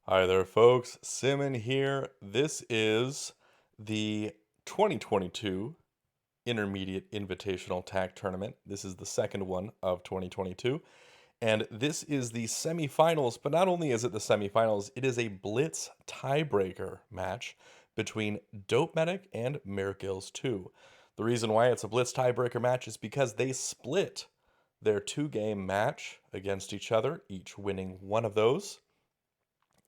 Hi there, folks. Simon here. This is the 2022 Intermediate Invitational Tak Tournament. This is the second one of 2022. And this is the semifinals, but not only is it the semifinals, it is a Blitz tiebreaker match between dopeMedic and MehrGills 2. The reason why it's a Blitz tiebreaker match is because they split their two-game match against each other, each winning one of those.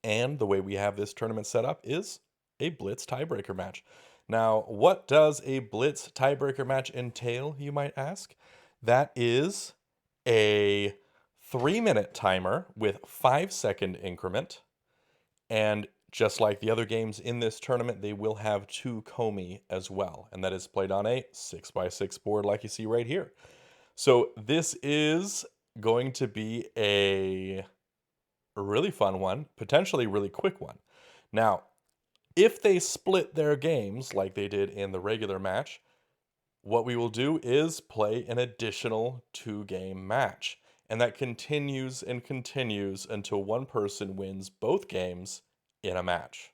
And the way we have this tournament set up is a Blitz tiebreaker match. Now, what does a Blitz tiebreaker match entail, you might ask? That is a 3-minute timer with 5-second increment. And just like the other games in this tournament, they will have two Komi as well. And that is played on a 6x6 board like you see right here. So this is going to be a really fun one, potentially really quick one. Now, if they split their games like they did in the regular match, what we will do is play an additional two-game match. And that continues and continues until one person wins both games in a match.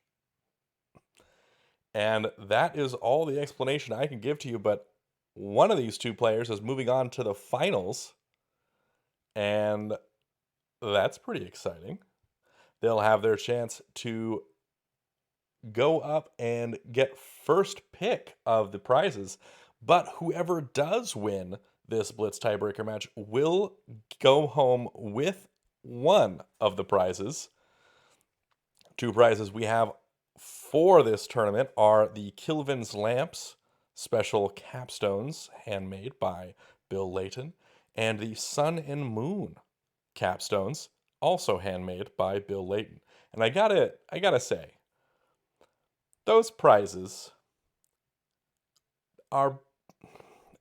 And that is all the explanation I can give to you, but one of these two players is moving on to the finals, and that's pretty exciting. They'll have their chance to go up and get first pick of the prizes. But whoever does win this Blitz tiebreaker match will go home with one of the prizes. Two prizes we have for this tournament are the Kilvin's Lamps special capstones, handmade by Bill Layton, and the Sun and Moon capstones, also handmade by Bill Layton. And I gotta say, those prizes are,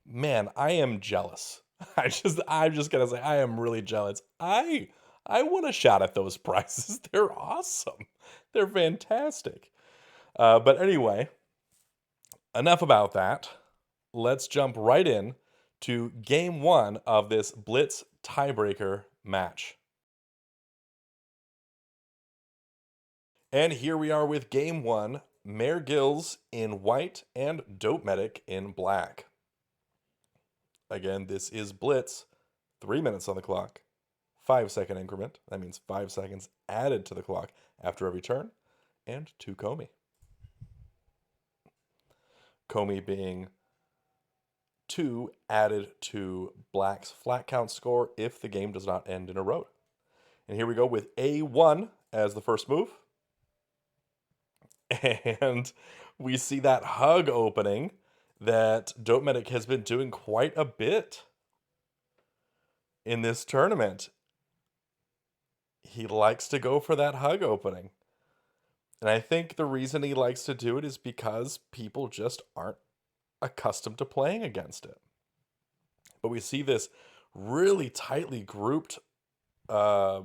man, I am jealous. I'm just gonna say I am really jealous. I want a shot at those prizes. They're awesome. They're fantastic. But anyway, enough about that. Let's jump right in to game one of this Blitz tiebreaker match. And here we are with game one, MehrGills in white and dopeMedic in black. Again, this is Blitz, 3 minutes on the clock, 5-second increment. That means 5 seconds added to the clock after every turn, and 2 Komi. Komi being 2 added to black's flat count score if the game does not end in a road. And here we go with A1 as the first move. And we see that hug opening that dopeMedic has been doing quite a bit in this tournament. He likes to go for that hug opening. And I think the reason he likes to do it is because people just aren't accustomed to playing against it. But we see this really tightly grouped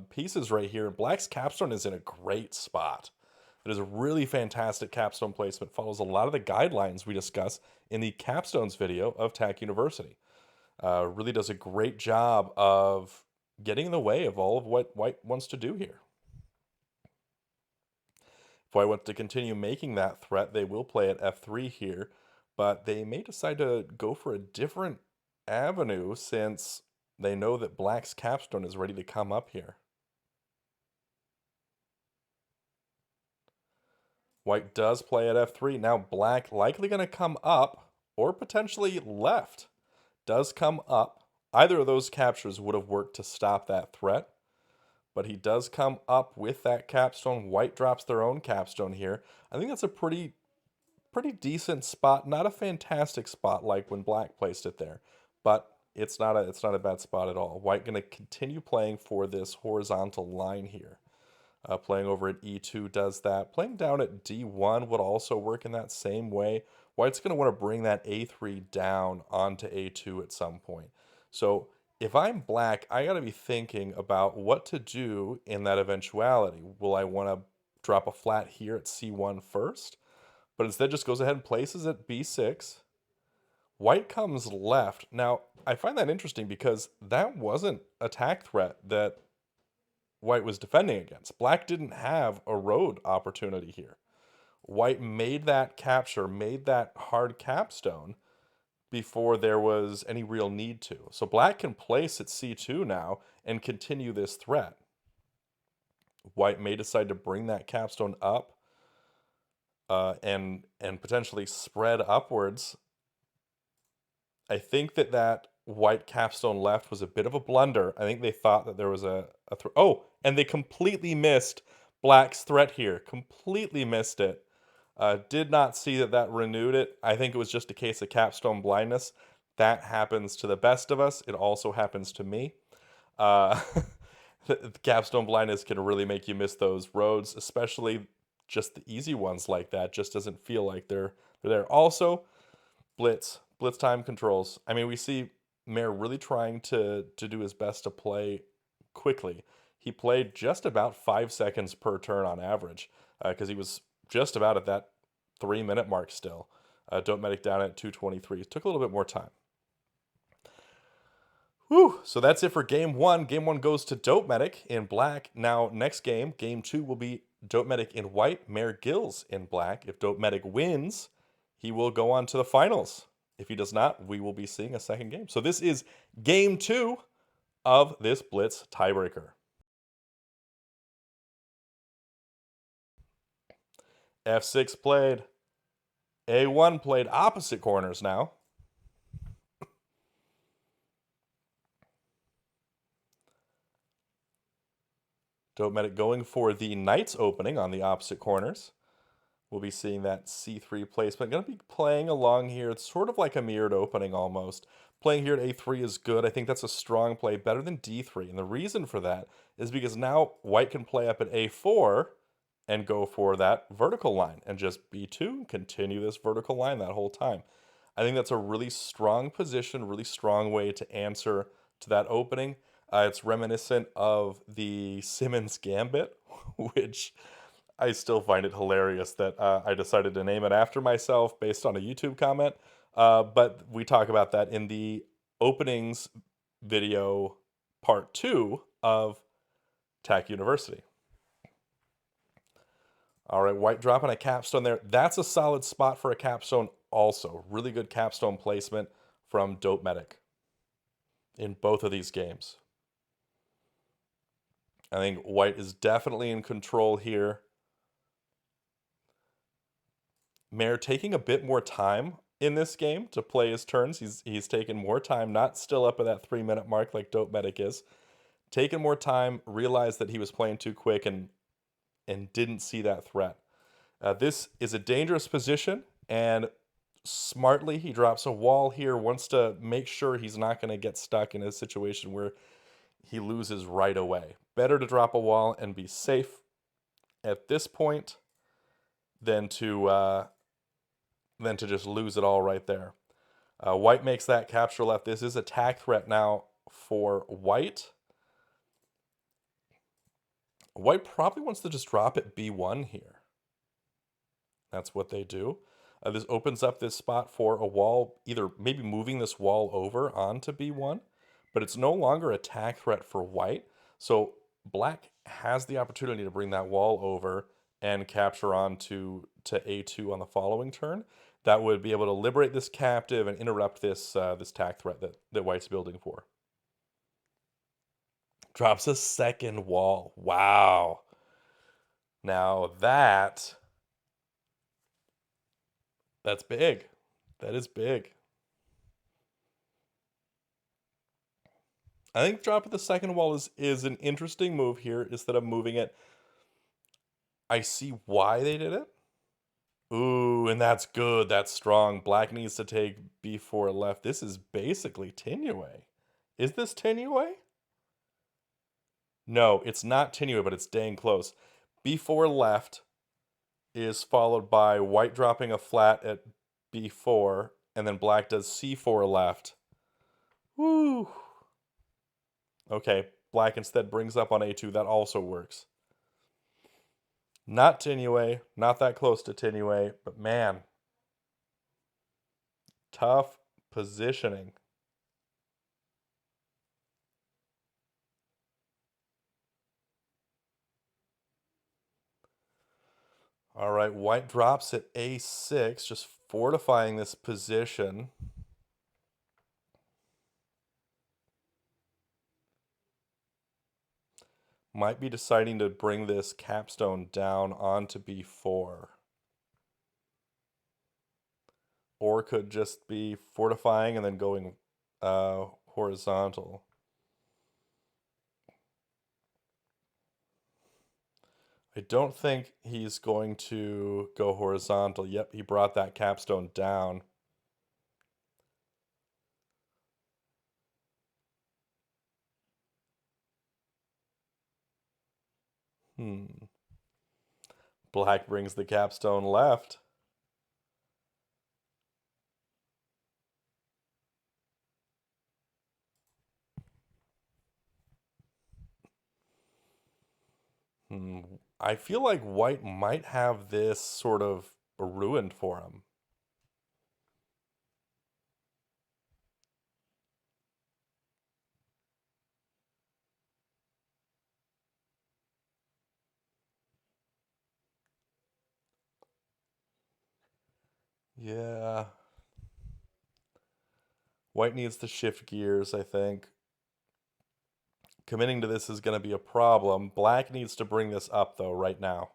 pieces right here. Black's capstone is in a great spot. It is a really fantastic capstone placement. Follows a lot of the guidelines we discuss in the capstones video of Tak University. Really does a great job of getting in the way of all of what white wants to do here. If white wants to continue making that threat, they will play at f3 here, but they may decide to go for a different avenue since they know that black's capstone is ready to come up here. White does play at f3. Now black likely going to come up, or potentially left. Does come up. Either of those captures would have worked to stop that threat. But he does come up with that capstone. White drops their own capstone here. I think that's a pretty decent spot. Not a fantastic spot like when black placed it there. But it's not a bad spot at all. White going to continue playing for this horizontal line here. Playing over at e2 does that. Playing down at d1 would also work in that same way. White's going to want to bring that a3 down onto a2 at some point. So if I'm black, I got to be thinking about what to do in that eventuality. Will I want to drop a flat here at c1 first? But instead just goes ahead and places at b6. White comes left. Now, I find that interesting because that wasn't a tak threat that White was defending against. Black didn't have a road opportunity here. White made that capture, made that hard capstone before there was any real need to. So black can place at c2 now and continue this threat. White may decide to bring that capstone up and potentially spread upwards. I think that white capstone left was a bit of a blunder. I think they thought that there was a oh, and they completely missed black's threat here. Completely missed it. Did not see that renewed it. I think it was just a case of capstone blindness. That happens to the best of us. It also happens to me. Capstone blindness can really make you miss those roads, especially just the easy ones like that. Just doesn't feel like they're there. Also, blitz time controls. I mean, we see Mehr really trying to do his best to play quickly. He played just about 5 seconds per turn on average because he was just about at that 3-minute mark still. dopeMedic down at 2:23. It took a little bit more time. Whew, so that's it for game one. Game one goes to dopeMedic in black. Now, next game, game two, will be dopeMedic in white, MehrGills in black. If dopeMedic wins, he will go on to the finals. If he does not, we will be seeing a second game. So this is game two of this Blitz tiebreaker. F6 played. A1 played opposite corners now. dopeMedic going for the knight's opening on the opposite corners. We'll be seeing that c3 placement. Going to be playing along here. It's sort of like a mirrored opening almost. Playing here at a3 is good. I think that's a strong play, better than d3. And the reason for that is because now white can play up at a4 and go for that vertical line and just b2, continue this vertical line that whole time. I think that's a really strong position, really strong way to answer to that opening. It's reminiscent of the Simmons Gambit, which I still find it hilarious that I decided to name it after myself based on a YouTube comment. But we talk about that in the openings video part 2 of Tak University. All right, white dropping a capstone there. That's a solid spot for a capstone also. Really good capstone placement from dopeMedic in both of these games. I think white is definitely in control here. Mehr taking a bit more time in this game to play his turns. He's taken more time, not still up at that 3-minute mark like dopeMedic is. Taken more time, realized that he was playing too quick and didn't see that threat. This is a dangerous position, and smartly he drops a wall here, wants to make sure he's not going to get stuck in a situation where he loses right away. Better to drop a wall and be safe at this point than to just lose it all right there. White makes that capture left. This is a attack threat now for white. White probably wants to just drop at b1 here. That's what they do. This opens up this spot for a wall, either maybe moving this wall over onto b1, but it's no longer a attack threat for white. So black has the opportunity to bring that wall over and capture on to a2 on the following turn. That would be able to liberate this captive and interrupt this this attack threat that white's building for. Drops a second wall. Wow. Now that's big. That is big. I think dropping the second wall is an interesting move here instead of moving it. I see why they did it. Ooh, and that's good. That's strong. Black needs to take b4 left. This is basically Tinue. Is this Tinue? No, it's not Tinue, but it's dang close. b4 left is followed by white dropping a flat at b4, and then black does c4 left. Woo! Okay, black instead brings up on a2. That also works. Not Tinue, not that close to Tinue, but man, tough positioning. All right, white drops at a6, just fortifying this position. Might be deciding to bring this capstone down onto b4. Or could just be fortifying and then going horizontal. I don't think he's going to go horizontal. Yep, he brought that capstone down. Black brings the capstone left. I feel like white might have this sort of ruined for him. Yeah. White needs to shift gears, I think. Committing to this is going to be a problem. Black needs to bring this up, though, right now.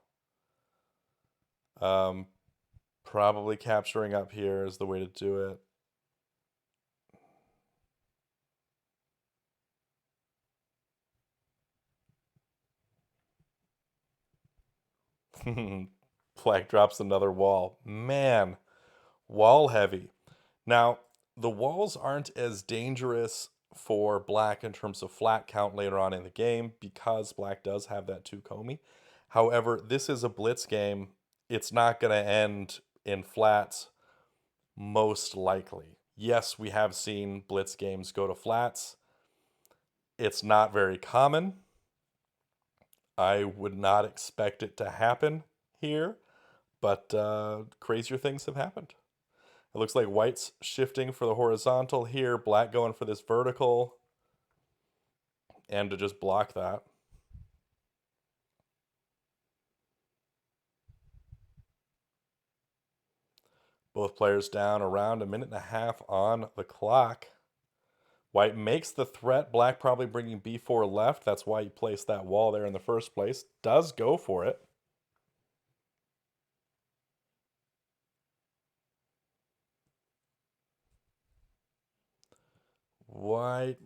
Probably capturing up here is the way to do it. Black drops another wall. Man, wall heavy. Now, the walls aren't as dangerous for black in terms of flat count later on in the game because black does have that 2 Comey. However, this is a blitz game. It's not going to end in flats, most likely. Yes, we have seen blitz games go to flats. It's not very common. I would not expect it to happen here, but crazier things have happened. It looks like white's shifting for the horizontal here, black going for this vertical, and to just block that. Both players down around a minute and a half on the clock. White makes the threat, black probably bringing b4 left. That's why he placed that wall there in the first place. Does go for it. White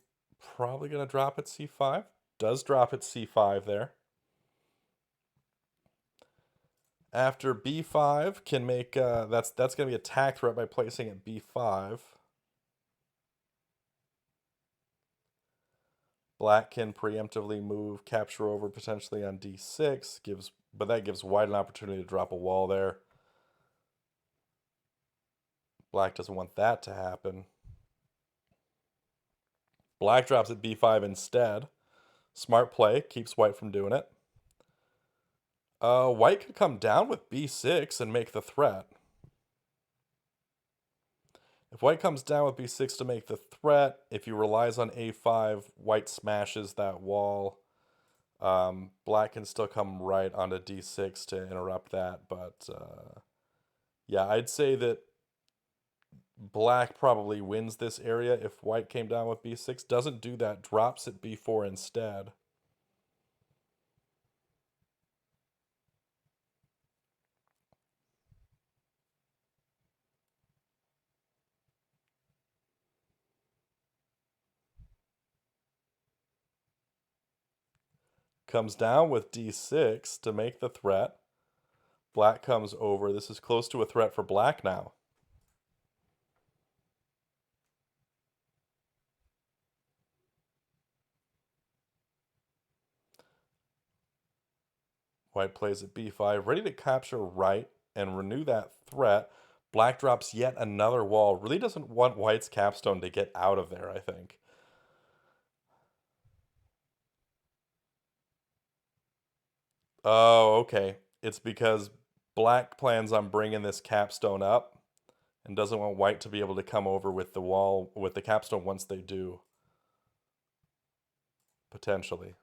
probably going to drop at c5. Does drop at c5 there. After b5 can make that's going to be a attack threat by placing at b5. Black can preemptively move capture over potentially on d6, but that gives white an opportunity to drop a wall there. Black doesn't want that to happen. Black drops at b5 instead. Smart play, keeps white from doing it. White could come down with b6 and make the threat. If white comes down with b6 to make the threat, if he relies on a5, white smashes that wall. Black can still come right onto d6 to interrupt that, but yeah, I'd say that black probably wins this area if white came down with b6. Doesn't do that, drops at b4 instead. Comes down with d6 to make the threat. Black comes over. This is close to a threat for black now. White plays at b5, ready to capture right and renew that threat. Black drops yet another wall. Really doesn't want white's capstone to get out of there, I think. Oh, okay. It's because black plans on bringing this capstone up and doesn't want white to be able to come over with the wall, with the capstone once they do. Potentially.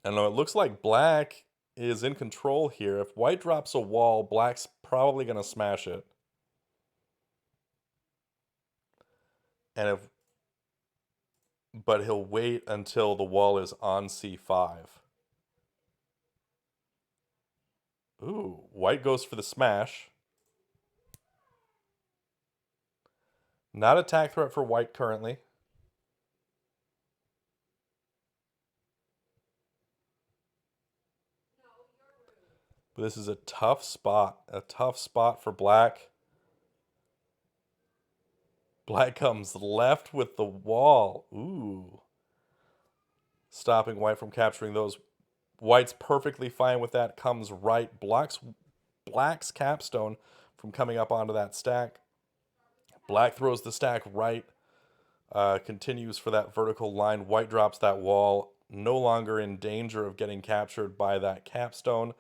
And it looks like black is in control here. If white drops a wall, black's probably going to smash it. But he'll wait until the wall is on c5. Ooh, white goes for the smash. Not attack threat for white currently. But this is a tough spot for black. Black comes left with the wall. Ooh. Stopping white from capturing those. White's perfectly fine with that. Comes right. Black's capstone from coming up onto that stack. Black throws the stack right. Continues for that vertical line. White drops that wall. No longer in danger of getting captured by that capstone.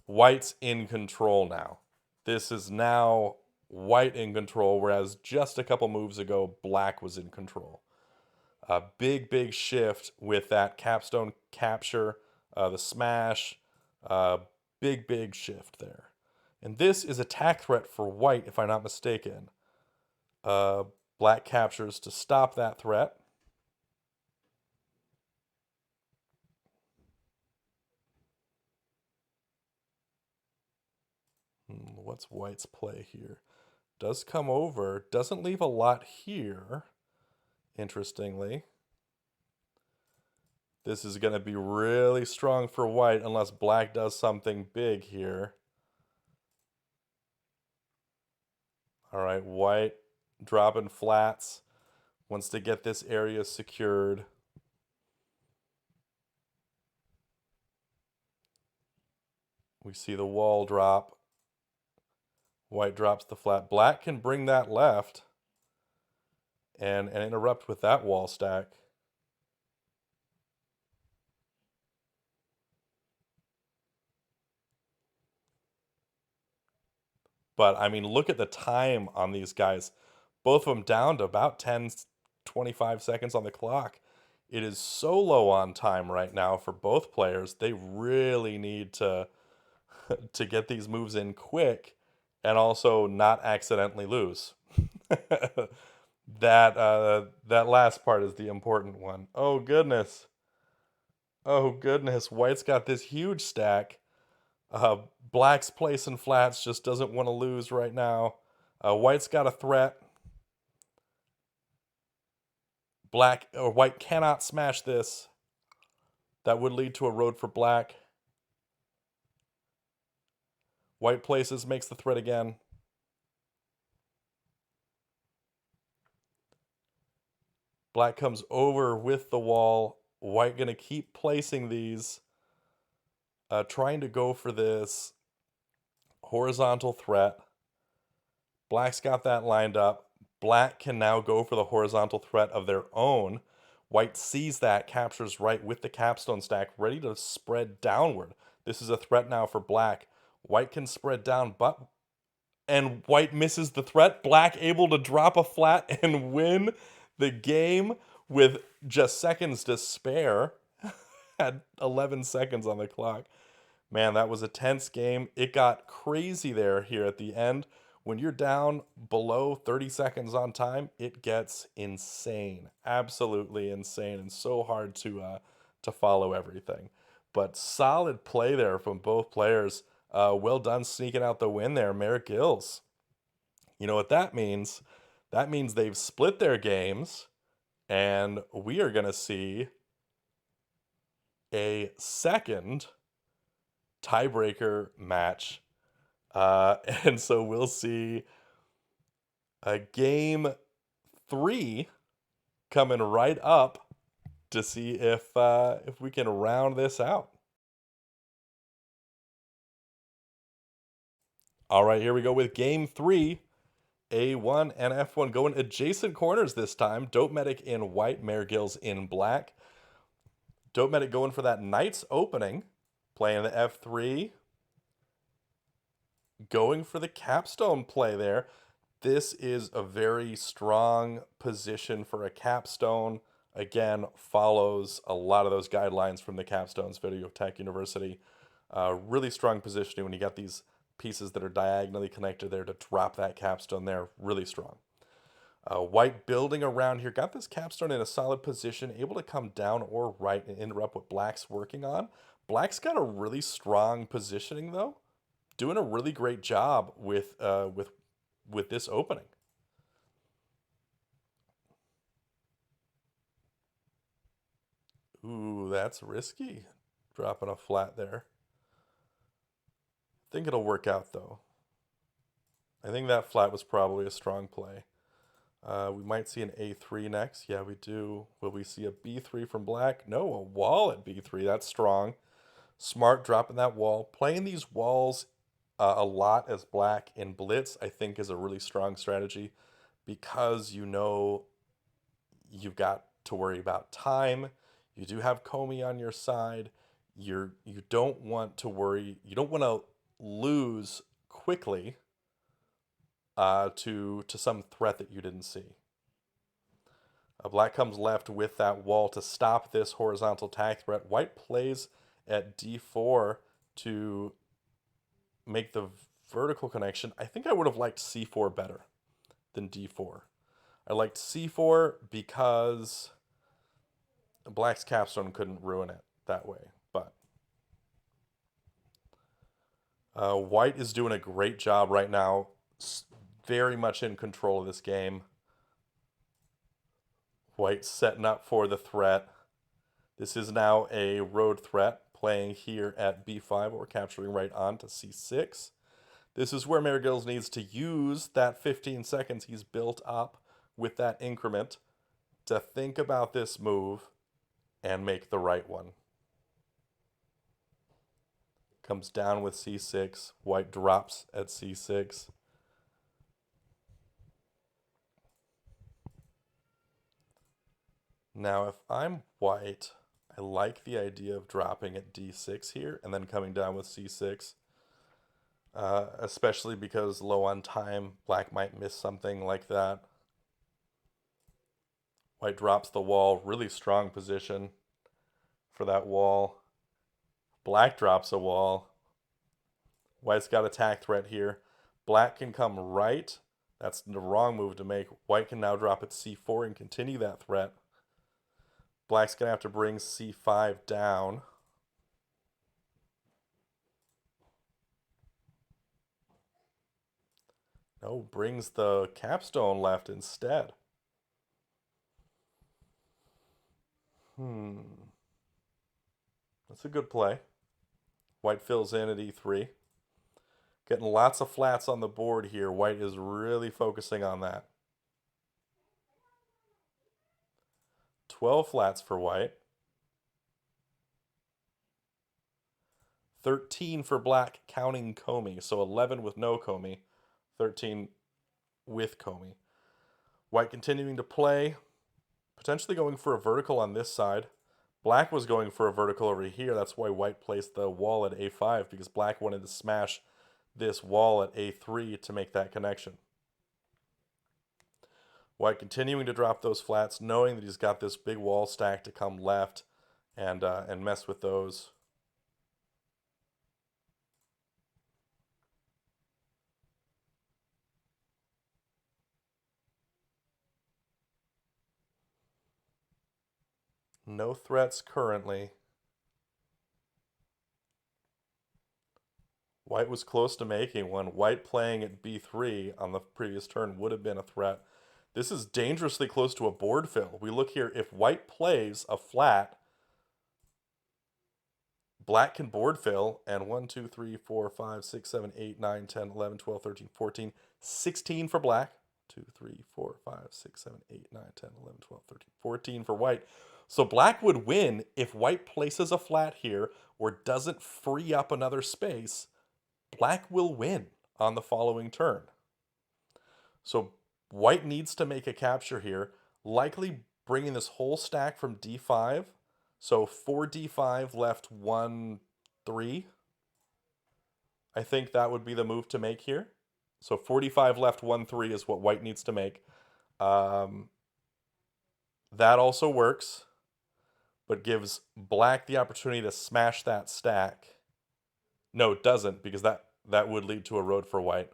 White's in control now. This is now white in control, whereas just a couple moves ago, black was in control. A big shift with that capstone capture, the smash. Big shift there. And this is attack threat for white, if I'm not mistaken. Black captures to stop that threat. What's white's play here? Does come over. Doesn't leave a lot here, interestingly. This is going to be really strong for white unless black does something big here. All right, white dropping flats. Wants to get this area secured. We see the wall drop. White drops the flat. Black can bring that left and interrupt with that wall stack. But, I mean, look at the time on these guys. Both of them down to about 10, 25 seconds on the clock. It is so low on time right now for both players. They really need to to get these moves in quick and also not accidentally lose. That last part is the important one. Oh goodness. Oh goodness. White's got this huge stack. Black's placing flats, just doesn't want to lose right now. White's got a threat. White cannot smash this. That would lead to a road for black. White places, makes the threat again. Black comes over with the wall. White gonna keep placing these. Trying to go for this horizontal threat. Black's got that lined up. Black can now go for the horizontal threat of their own. White sees that, captures right with the capstone stack, ready to spread downward. This is a threat now for black. White can spread down, and white misses the threat. Black able to drop a flat and win the game with just seconds to spare. Had 11 seconds on the clock. Man, that was a tense game. It got crazy here at the end. When you're down below 30 seconds on time, it gets insane. Absolutely insane, and so hard to follow everything. But solid play there from both players. Well done sneaking out the win there, MehrGills. You know what that means? That means they've split their games, and we are going to see a second tiebreaker match. And so we'll see a game 3 coming right up to see if we can round this out. All right, here we go with game 3. A1 and F1 going adjacent corners this time. dopeMedic in white, MehrGills in black. dopeMedic going for that Knights opening, playing the F3. Going for the capstone play there. This is a very strong position for a capstone. again, follows a lot of those guidelines from the Capstones video of Tech University. Really strong positioning when you got these pieces that are diagonally connected there to drop that capstone there. Really strong. White building around here, got this capstone in a solid position, able to come down or right and interrupt what Black's working on. Black's got a really strong positioning though, doing a really great job with this opening. Ooh, that's risky, dropping a flat there. I think it'll work out though. I think that flat was probably a strong play. We might see an A3 next. Yeah, we do. Will we see a B3 from Black? No, a wall at B3. That's strong. Smart dropping that wall. Playing these walls a lot as Black in Blitz, I think, is a really strong strategy because you know you've got to worry about time. You do have Comey on your side. You don't want to worry. You don't want to lose quickly to some threat that you didn't see. Black comes left with that wall to stop this horizontal tag threat. White plays at D4 to make the vertical connection. I think I would have liked C4 better than D4. I liked C4 because Black's capstone couldn't ruin it that way. But White is doing a great job right now. Very much in control of this game. White setting up for the threat. This is now a road threat, playing here at B5 or capturing right on to C6. This is where MehrGills needs to use that 15 seconds he's built up with that increment to think about this move and make the right one. Comes down with C6. White drops at C6. Now, if I'm White, I like the idea of dropping at D6 here and then coming down with C6. Especially because low on time, Black might miss something like that. White drops the wall, really strong position for that wall. Black drops a wall. White's got a attack threat here. Black can come right. That's the wrong move to make. White can now drop at C4 and continue that threat. Black's going to have to bring C5 down. No, brings the capstone left instead. That's a good play. White fills in at E3. Getting lots of flats on the board here. White is really focusing on that. 12 flats for White. 13 for Black, counting Comey. So 11 with no Comey. 13 with Comey. White continuing to play. Potentially going for a vertical on this side. Black was going for a vertical over here. That's why White placed the wall at A5, because Black wanted to smash this wall at A3 to make that connection. White continuing to drop those flats, knowing that he's got this big wall stack to come left and mess with those. No threats currently. White was close to making one. White playing at B3 on the previous turn would have been a threat. This is dangerously close to a board fill. We look here, if White plays a flat, Black can board fill, and 1, 2, 3, 4, 5, 6, 7, 8, 9, 10, 11, 12, 13, 14, 16 for Black. 2, 3, 4, 5, 6, 7, 8, 9, 10, 11, 12, 13, 14 for White. So Black would win if White places a flat here or doesn't free up another space. Black will win on the following turn. So White needs to make a capture here, likely bringing this whole stack from D5. So 4 D5 left 1, 3. I think that would be the move to make here. So 45 left 1, 3 is what White needs to make. That also works, but gives black the opportunity to smash that stack. No, it doesn't, because that would lead to a road for white.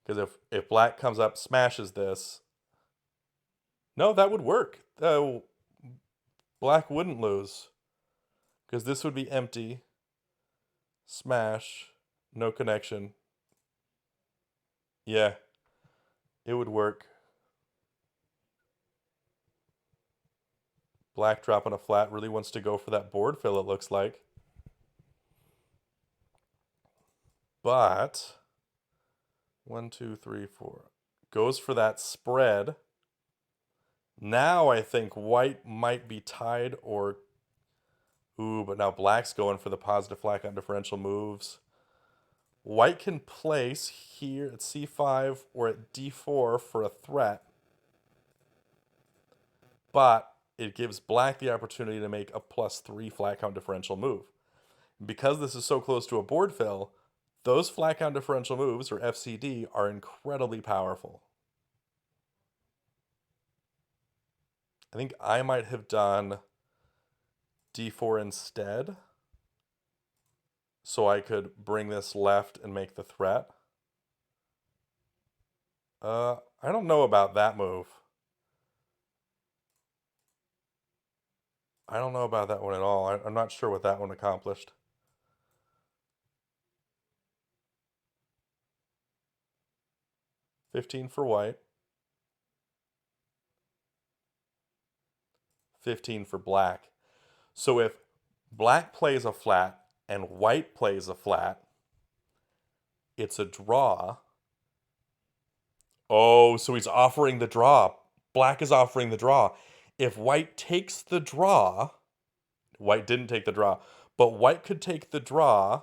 Because if black comes up, smashes this, no, that would work. Black wouldn't lose, because this would be empty. Smash, no connection. Yeah, it would work. Black dropping a flat really wants to go for that board fill, it looks like. But 1, 2, 3, 4 goes for that spread. Now I think white might be tied or... Ooh, but now black's going for the positive flat on differential moves. White can place here at c5 or at d4 for a threat. But it gives black the opportunity to make a +3 flat count differential move. Because this is so close to a board fill, those flat count differential moves, or FCD, are incredibly powerful. I think I might have done d4 instead, so I could bring this left and make the threat. I don't know about that move. I don't know about that one at all. I'm not sure what that one accomplished. $15 for white. 15 for black. So if black plays a flat and white plays a flat, it's a draw. Oh, so he's offering the draw. Black is offering the draw. If white takes the draw, white didn't take the draw, but white could take the draw,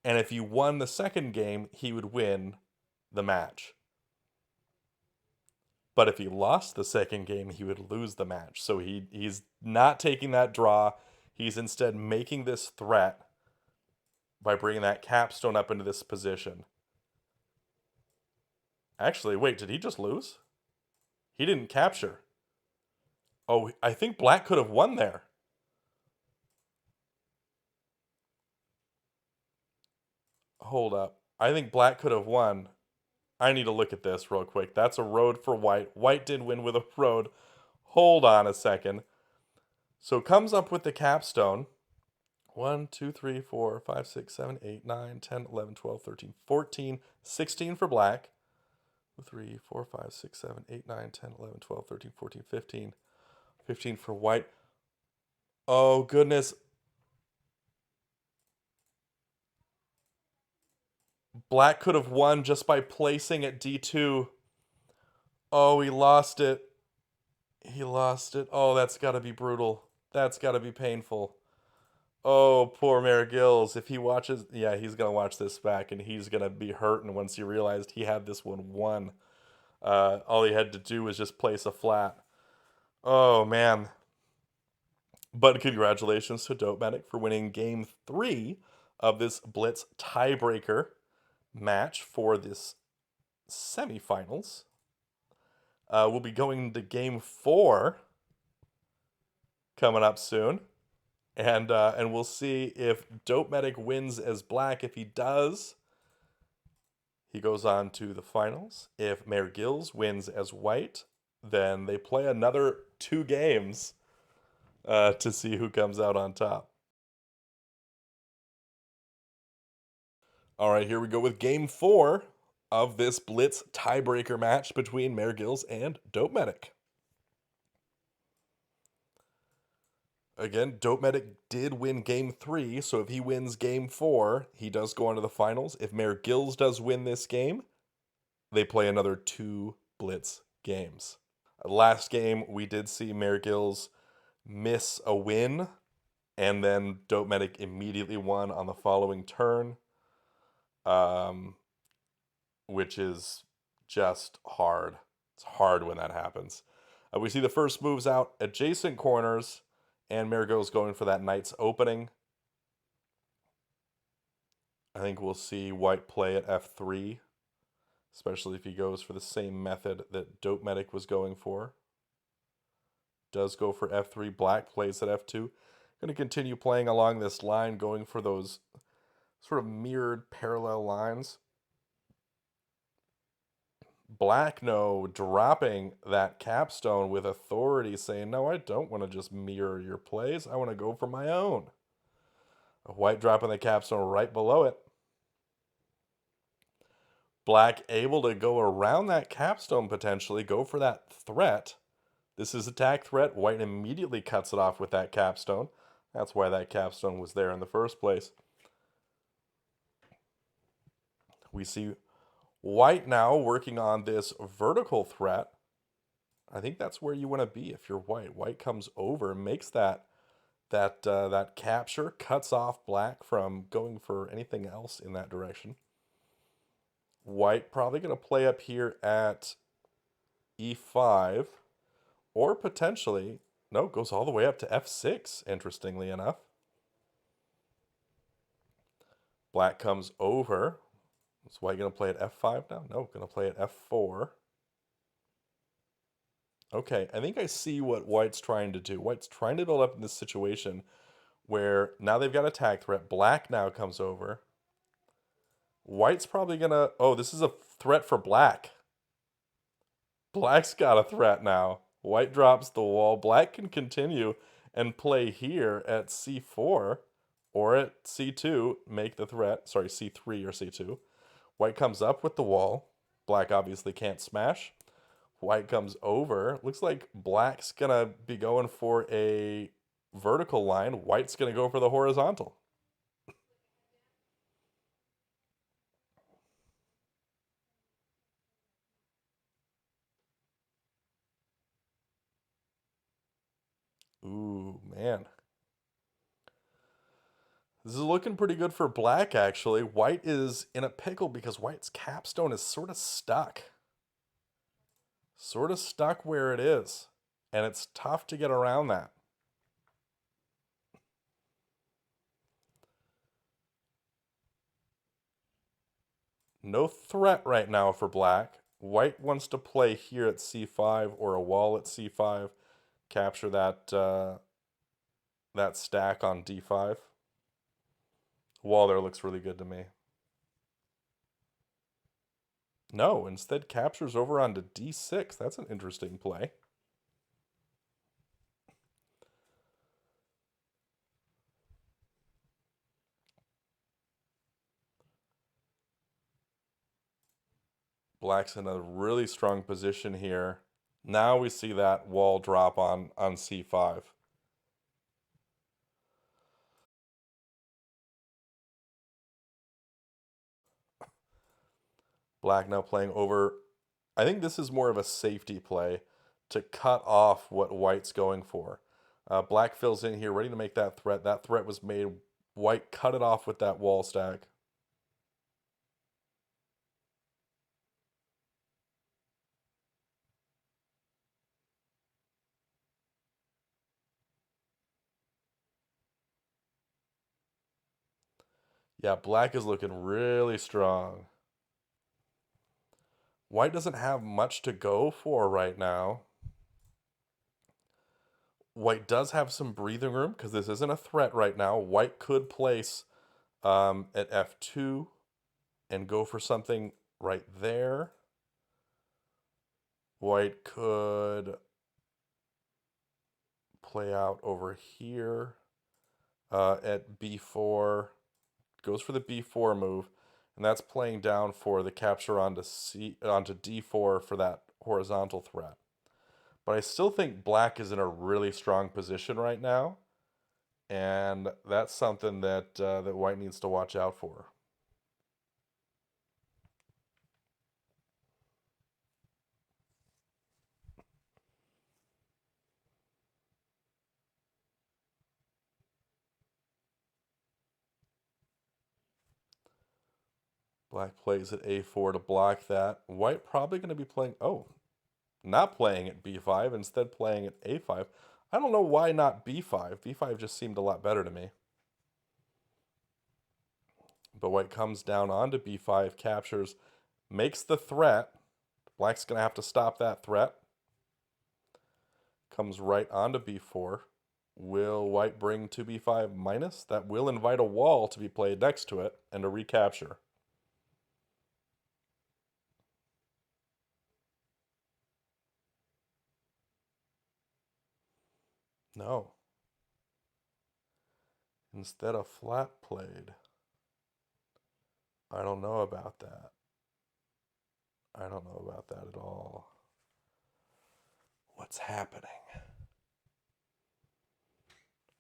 and if he won the second game, he would win the match. But if he lost the second game, he would lose the match. So he's not taking that draw. He's instead making this threat by bringing that capstone up into this position. Actually, wait, did he just lose? He didn't capture. Oh, I think black could have won there. Hold up. I think black could have won. I need to look at this real quick. That's a road for white. White did win with a road. Hold on a second. So comes up with the capstone. 1, 2, 3, 4, 5, 6, 7, 8, 9, 10, 11, 12, 13, 14, 16 for black. 3, 4, 5, 6, 7, 8, 9, 10, 11, 12, 13, 14, 15. 15 for white. Oh, goodness. Black could have won just by placing at d2. Oh, he lost it. He lost it. Oh, that's got to be brutal. That's got to be painful. Oh, poor MehrGills. If he watches, yeah, he's going to watch this back and he's going to be hurting once he realized he had this one won. All he had to do was just place a flat. Oh, man. But congratulations to dopeMedic for winning game 3 of this Blitz tiebreaker match for this semifinals. We'll be going to game 4 coming up soon. And we'll see if dopeMedic wins as black. If he does, he goes on to the finals. If MehrGills wins as white, then they play another 2 games to see who comes out on top. All right, here we go with game 4 of this Blitz tiebreaker match between MehrGills and dopeMedic. Again, dopeMedic did win game 3, so if he wins game 4, he does go on to the finals. If MehrGills does win this game, they play another 2 Blitz games. Last game, we did see MehrGills miss a win, and then dopeMedic immediately won on the following turn, which is just hard. It's hard when that happens. We see the first moves out, adjacent corners, and MehrGills going for that knight's opening. I think we'll see white play at f3, especially if he goes for the same method that dopeMedic was going for. does go for f3. Black plays at f2. Going to continue playing along this line, going for those sort of mirrored parallel lines. Black, no, dropping that capstone with authority, saying, no, I don't want to just mirror your plays. I want to go for my own. White dropping the capstone right below it. Black able to go around that capstone potentially, go for that threat. This is attack threat. White immediately cuts it off with that capstone. That's why that capstone was there in the first place. We see White now working on this vertical threat. I think that's where you want to be if you're White. White comes over, makes that capture, cuts off Black from going for anything else in that direction. White probably going to play up here at e5, or potentially, no, goes all the way up to f6, interestingly enough. Black comes over. Is White going to play at f5 now? No, going to play at f4. Okay, I think I see what White's trying to do. White's trying to build up in this situation where now they've got attack threat. Black now comes over. White's probably going to... Oh, this is a threat for Black. Black's got a threat now. White drops the wall. Black can continue and play here at c4 or at c2, make the threat. Sorry, c3 or c2. White comes up with the wall. Black obviously can't smash. White comes over. Looks like Black's going to be going for a vertical line. White's going to go for the horizontal. Ooh, man. This is looking pretty good for Black, actually. White is in a pickle because White's capstone is sort of stuck. Sort of stuck where it is. And it's tough to get around that. No threat right now for Black. White wants to play here at c5 or a wall at c5. Capture that, that stack on d5. Wall there looks really good to me. No, instead captures over onto d6. That's an interesting play. Black's in a really strong position here. Now we see that wall drop on c5. Black now playing over. I think this is more of a safety play to cut off what White's going for. Black fills in here, ready to make that threat. That threat was made. White cut it off with that wall stack. Yeah, Black is looking really strong. White doesn't have much to go for right now. White does have some breathing room because this isn't a threat right now. White could place at f2 and go for something right there. White could play out over here at b4. Goes for the b4 move, and that's playing down for the capture onto d4 for that horizontal threat. But I still think Black is in a really strong position right now, and that's something that that White needs to watch out for. Black plays at a4 to block that. White probably going to be playing... Oh, not playing at b5, instead playing at a5. I don't know why not b5. b5 just seemed a lot better to me. But White comes down onto b5, captures, makes the threat. Black's going to have to stop that threat. comes right onto b4. Will white bring to b5 minus? That will invite a wall to be played next to it and a recapture. No. Instead of flat played. I don't know about that. I don't know about that at all. What's happening?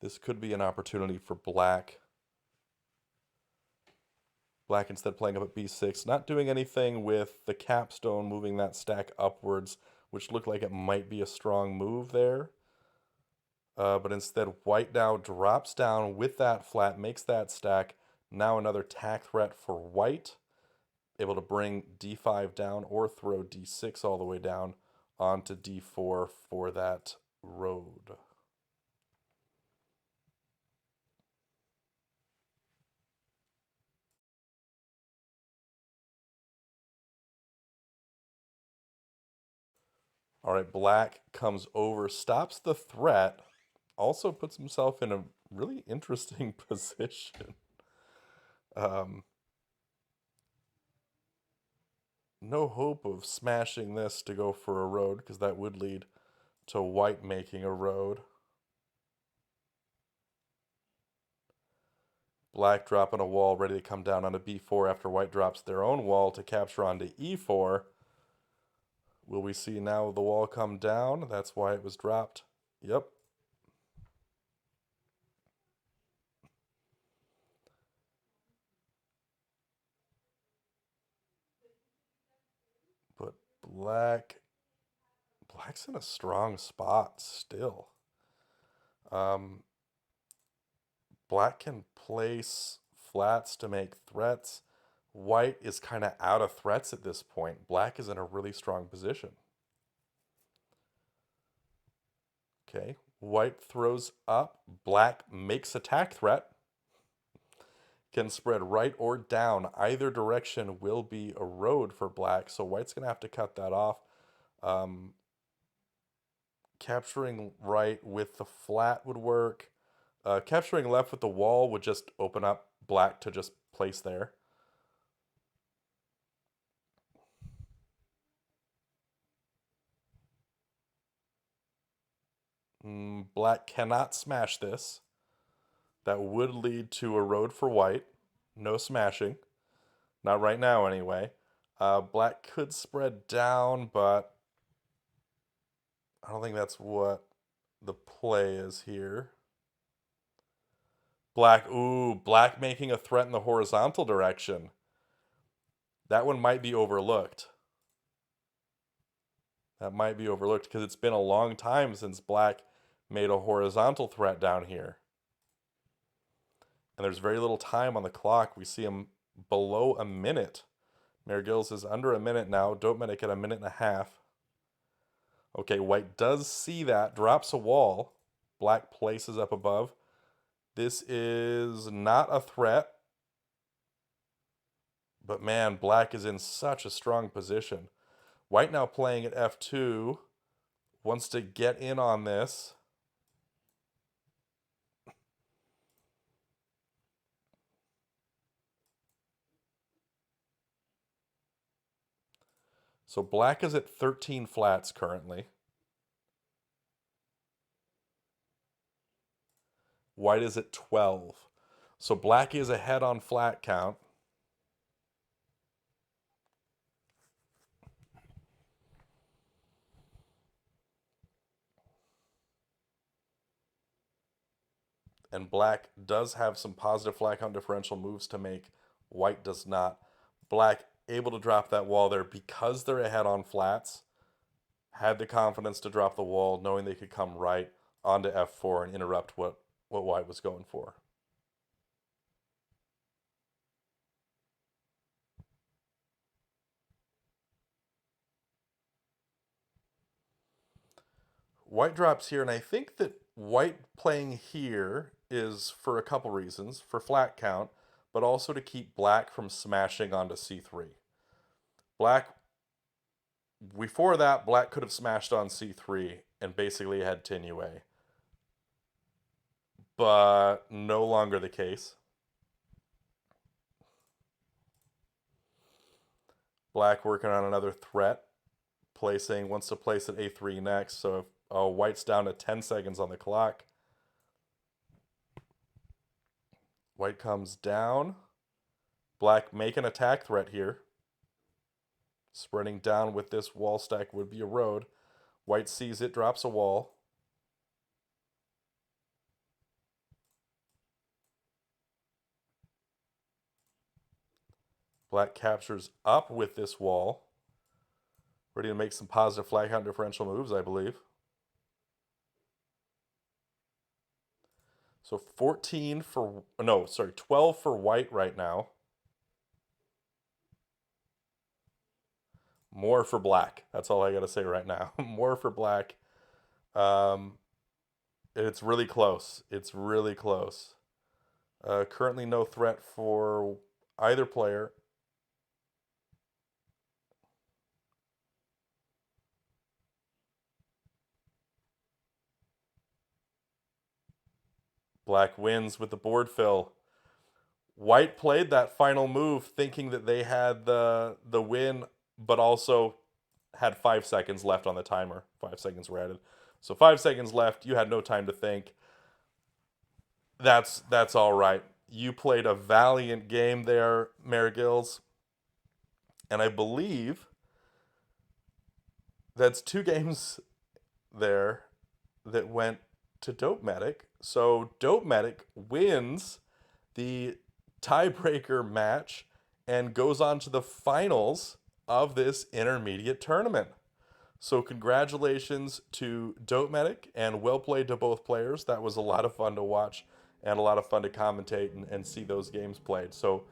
This could be an opportunity for black. Black instead playing up at b6, not doing anything with the capstone, moving that stack upwards, which looked like it might be a strong move there. But instead, white now drops down with that flat, makes that stack. Now another tack threat for white, able to bring d5 down or throw d6 all the way down onto d4 for that road. All right, black comes over, stops the threat, also puts himself in a really interesting position. No hope of smashing this to go for a road, because that would lead to white making a road. Black dropping a wall ready to come down onto b4 after white drops their own wall to capture onto e4. Will we see now the wall come down? That's why it was dropped. Yep. But black's in a strong spot still. Black can place flats to make threats. White is kind of out of threats at this point. Black is in a really strong position. Okay, white throws up. Black makes a tack threat. Can spread right or down. Either direction will be a road for black, so white's going to have to cut that off. Capturing right with the flat would work. Capturing left with the wall would just open up black to just place there. Black cannot smash this. That would lead to a road for white. No smashing. Not right now, anyway. Black could spread down, but I don't think that's what the play is here. Black making a threat in the horizontal direction. That one might be overlooked. That might be overlooked because it's been a long time since black made a horizontal threat down here. And there's very little time on the clock. We see him below a minute. MehrGills is under a minute now. dopeMedic at a minute and a half. Okay, white does see that, drops a wall. Black places up above. This is not a threat. But man, black is in such a strong position. White now playing at f2. Wants to get in on this. So black is at 13 flats currently. White is at 12. So black is ahead on flat count. And black does have some positive flat count differential moves to make. White does not. Black able to drop that wall there because they're ahead on flats. Had the confidence to drop the wall, knowing they could come right onto f4 and interrupt what white was going for. White drops here, and I think that white playing here is for a couple reasons. For flat count, but also to keep black from smashing onto c3. Black, before that, black could have smashed on c3 and basically had Tinue. But no longer the case. Black working on another threat. Wants to place an A3 next. So if White's down to 10 seconds on the clock. White comes down. Black make an attack threat here. Spreading down with this wall stack would be a road. White sees it, drops a wall. Black captures up with this wall. Ready to make some positive flag count differential moves, I believe. So 12 for White right now. More for Black. That's all I got to say right now. More for Black. It's really close. It's really close. Currently no threat for either player. Black wins with the board fill. White played that final move thinking that they had the win, but also had 5 seconds left on the timer. 5 seconds were added. So 5 seconds left. You had no time to think. That's all right. You played a valiant game there, MehrGills. And I believe that's 2 games there that went to dopeMedic. So dopeMedic wins the tiebreaker match and goes on to the finals of this intermediate tournament. So congratulations to dopeMedic, and well played to both players. That was a lot of fun to watch and a lot of fun to commentate and see those games played. So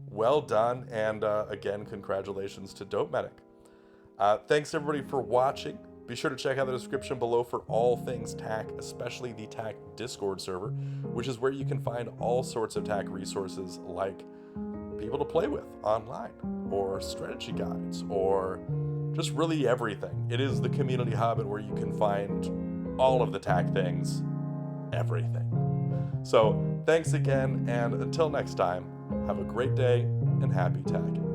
well done, and again, congratulations to dopeMedic. Thanks everybody for watching. Be sure to check out the description below for all things TAK, especially the TAK Discord server, which is where you can find all sorts of TAK resources like people to play with online, or strategy guides, or just really everything. It is the community hub and where you can find all of the TAK things, everything. So thanks again, and until next time, have a great day and happy TAKing.